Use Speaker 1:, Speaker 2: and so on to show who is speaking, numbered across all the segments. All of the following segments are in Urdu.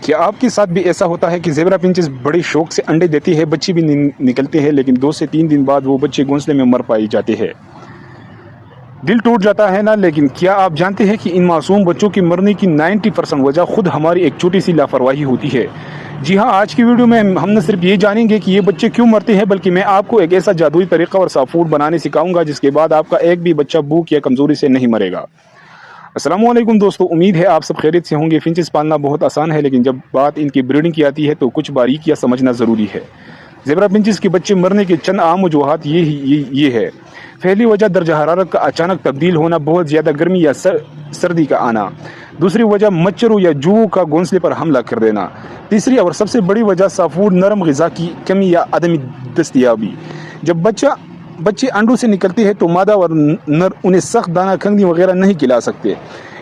Speaker 1: کیا آپ کے ساتھ بھی ایسا ہوتا ہے کہ زیبرا پنچز بڑے شوق سے انڈے دیتی ہے، بچے بھی نکلتے ہیں، لیکن 2 سے 3 دن بعد وہ بچے گھونسلے میں مر پائے جاتے ہیں؟ دل ٹوٹ جاتا ہے نا؟ لیکن کیا آپ جانتے ہیں کہ ان معصوم بچوں کی مرنے کی 90% وجہ خود ہماری ایک چھوٹی سی لاپرواہی ہوتی ہے؟ جی ہاں، آج کی ویڈیو میں ہم نہ صرف یہ جانیں گے کہ یہ بچے کیوں مرتے ہیں، بلکہ میں آپ کو ایک ایسا جادوئی طریقہ اور سافٹ فوڈ بنانے سکھاؤں گا جس کے بعد آپ کا ایک بھی بچہ بھوک یا کمزوری سے نہیں مرے گا۔ السلام علیکم دوستو، امید ہے آپ سب خیریت سے ہوں گے۔ فنچز پالنا بہت آسان ہے، لیکن جب بات ان کی بریڈنگ کی آتی ہے تو کچھ باریکیاں سمجھنا ضروری ہے۔ زیبرا پنچز کے بچے مرنے کے چند عام وجوہات یہ ہے۔ پہلی وجہ درجہ حرارت کا اچانک تبدیل ہونا، بہت زیادہ گرمی یا سردی کا آنا۔ دوسری وجہ مچھروں یا جوؤں کا گھونسلے پر حملہ کر دینا۔ تیسری اور سب سے بڑی وجہ سافٹ فوڈ نرم غذا کی کمی یا عدم دستیابی۔ جب بچے انڈوں سے نکلتے ہیں تو مادہ اور نر انہیں سخت دانہ کھنگنی وغیرہ نہیں کھلا سکتے۔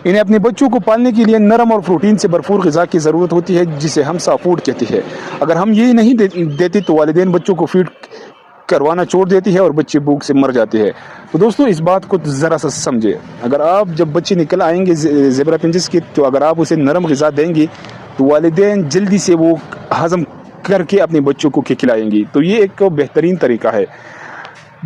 Speaker 1: انہیں اپنے بچوں کو پالنے کے لیے نرم اور پروٹین سے بھرپور غذا کی ضرورت ہوتی ہے، جسے ہم سافٹ فوڈ کہتے ہیں۔ اگر ہم یہ نہیں دیتے تو والدین بچوں کو فیڈ کروانا چھوڑ دیتی ہے اور بچے بھوک سے مر جاتے ہیں۔ تو دوستو، اس بات کو ذرا سا سمجھے۔ اگر آپ جب بچے نکل آئیں گے زیبرا پنچز کے، تو اگر آپ اسے نرم غذا دیں گے تو والدین جلدی سے وہ ہضم کر کے اپنے بچوں کو کھلائیں گے۔ تو یہ ایک بہترین طریقہ ہے۔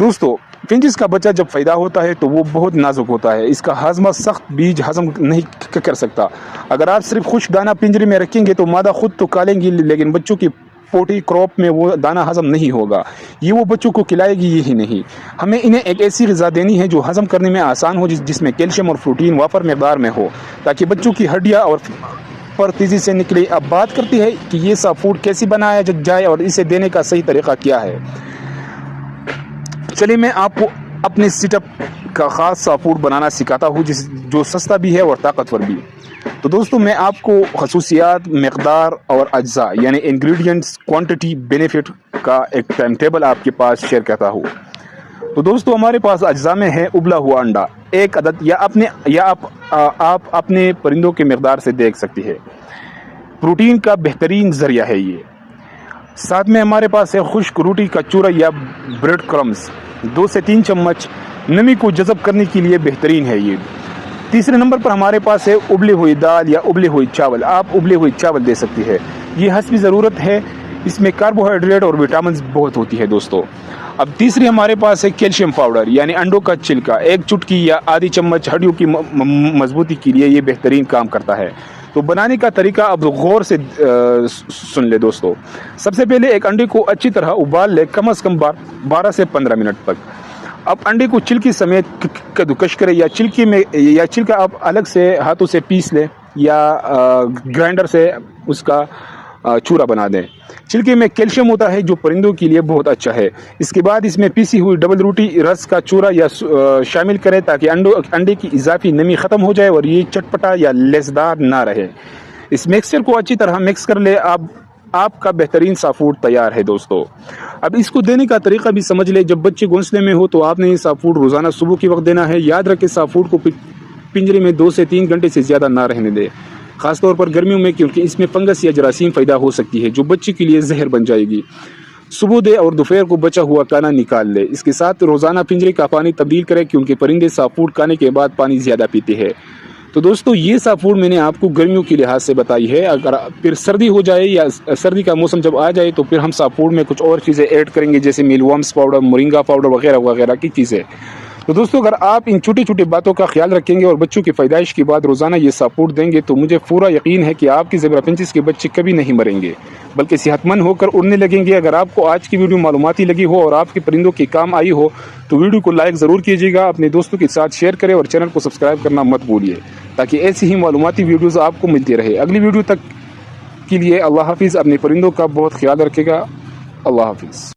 Speaker 1: دوستو، پنچز کا بچہ جب پیدا ہوتا ہے تو وہ بہت نازک ہوتا ہے، اس کا ہاضمہ سخت بیج ہضم نہیں کر سکتا۔ اگر آپ صرف خشک دانہ پنجرے میں رکھیں گے تو مادہ خود تو کھا لیں گی، لیکن بچوں کی پوٹی کراپ میں وہ دانہ ہضم نہیں ہوگا، یہ وہ بچوں کو کھلائے گی یہی نہیں۔ ہمیں انہیں ایک ایسی غذا دینی ہے جو ہضم کرنے میں آسان ہو، جس میں کیلشیم اور پروٹین وافر مقدار میں ہو، تاکہ بچوں کی ہڈیاں اور پر تیزی سے نکلے۔ اب بات کرتے ہیں کہ یہ سافٹ فوڈ کیسے بنایا جائے اور اسے دینے کا صحیح طریقہ کیا ہے۔ چلیے میں آپ کو اپنے سیٹ اپ کا خاص سافٹ فوڈ بنانا سکھاتا ہوں، جو سستا بھی ہے اور طاقتور بھی۔ تو دوستو، میں آپ کو خصوصیات، مقدار اور اجزاء یعنی انگریڈینٹس، کوانٹٹی، بینیفٹ کا ایک ٹائم ٹیبل آپ کے پاس شیئر کرتا ہوں۔ تو دوستو، ہمارے پاس اجزاء میں ہے ابلا ہوا انڈا 1 عدد، یا آپ اپنے پرندوں کے مقدار سے دیکھ سکتے ہیں۔ پروٹین کا بہترین ذریعہ ہے یہ۔ ساتھ میں ہمارے پاس ہے خشک روٹی کا چورا یا بریڈ کرمز 2 سے 3 چمچ، نمی کو جذب کرنے کے لیے بہترین ہے یہ۔ تیسرے نمبر پر ہمارے پاس ہے ابلی ہوئی دال یا ابلے ہوئے چاول، آپ ابلے ہوئے چاول دے سکتے ہیں، یہ حسب ضرورت ہے، اس میں کاربوہائیڈریٹ اور وٹامنز بہت ہوتی ہے دوستو۔ اب تیسری ہمارے پاس ہے کیلشیم پاؤڈر یعنی انڈوں کا چھلکا، 1 چٹکی یا آدھی چمچ، ہڈیوں کی مضبوطی کے لیے یہ بہترین کام کرتا ہے۔ تو بنانے کا طریقہ اب غور سے سن لے دوستو۔ سب سے پہلے ایک انڈے کو اچھی طرح ابال لے، کم از کم 12 سے 15 منٹ تک۔ اب انڈے کو چھلکی سمیت کدوکش کرے، یا چھلکا آپ الگ سے ہاتھوں سے پیس لیں یا گرائنڈر سے اس کا چورا بنا دیں۔ چھلکے میں کیلشیم ہوتا ہے جو پرندوں کے لیے بہت اچھا ہے۔ اس کے بعد اس میں پیسی ہوئی ڈبل روٹی رس کا چورا یا شامل کریں تاکہ انڈے کی اضافی نمی ختم ہو جائے اور یہ چٹپٹا یا لیسدار نہ رہے۔ اس مکسچر کو اچھی طرح مکس کر لے، آپ کا بہترین سافٹ فوڈ تیار ہے دوستو۔ اب اس کو دینے کا طریقہ بھی سمجھ لے۔ جب بچے گھونسلے میں ہو تو آپ نے یہ سافٹ فوڈ روزانہ صبح کے وقت دینا ہے۔ یاد رکھیں، سافٹ فوڈ کو پنجرے میں 2 سے 3 گھنٹے سے زیادہ نہ رہنے دے، خاص طور پر گرمیوں میں، کیونکہ اس میں فنگس یا جراثیم پیدا ہو سکتی ہے جو بچے کے لیے زہر بن جائے گی۔ صبح دے اور دوپہر کو بچا ہوا کھانا نکال لے۔ اس کے ساتھ روزانہ پنجرے کا پانی تبدیل کرے، کیونکہ پرندے سافٹ فوڈ کھانے کے بعد پانی زیادہ پیتے ہیں۔ تو دوستو، یہ سافٹ فوڈ میں نے آپ کو گرمیوں کے لحاظ سے بتائی ہے۔ اگر پھر سردی ہو جائے یا سردی کا موسم جب آ جائے تو پھر ہم سافٹ فوڈ میں کچھ اور چیزیں ایڈ کریں گے، جیسے میل وارمز پاؤڈر، مورنگا پاؤڈر وغیرہ وغیرہ کی چیزیں۔ تو دوستو، اگر آپ ان چھوٹی چھوٹی باتوں کا خیال رکھیں گے اور بچوں کی پیدائش کے بعد روزانہ یہ سافٹ فوڈ دیں گے تو مجھے پورا یقین ہے کہ آپ کی زیبرا پنچز کے بچے کبھی نہیں مریں گے، بلکہ صحت مند ہو کر اڑنے لگیں گے۔ اگر آپ کو آج کی ویڈیو معلوماتی لگی ہو اور آپ کے پرندوں کے کام آئی ہو تو ویڈیو کو لائک ضرور کیجیے گا، اپنے دوستوں کے ساتھ شیئر کریں اور چینل کو سبسکرائب کرنا مت بھولیے، تاکہ ایسی ہی معلوماتی ویڈیوز آپ کو ملتی رہے۔ اگلی ویڈیو تک کے لیے اللہ حافظ۔ اپنے پرندوں کا بہت خیال رکھے گا۔ اللہ حافظ۔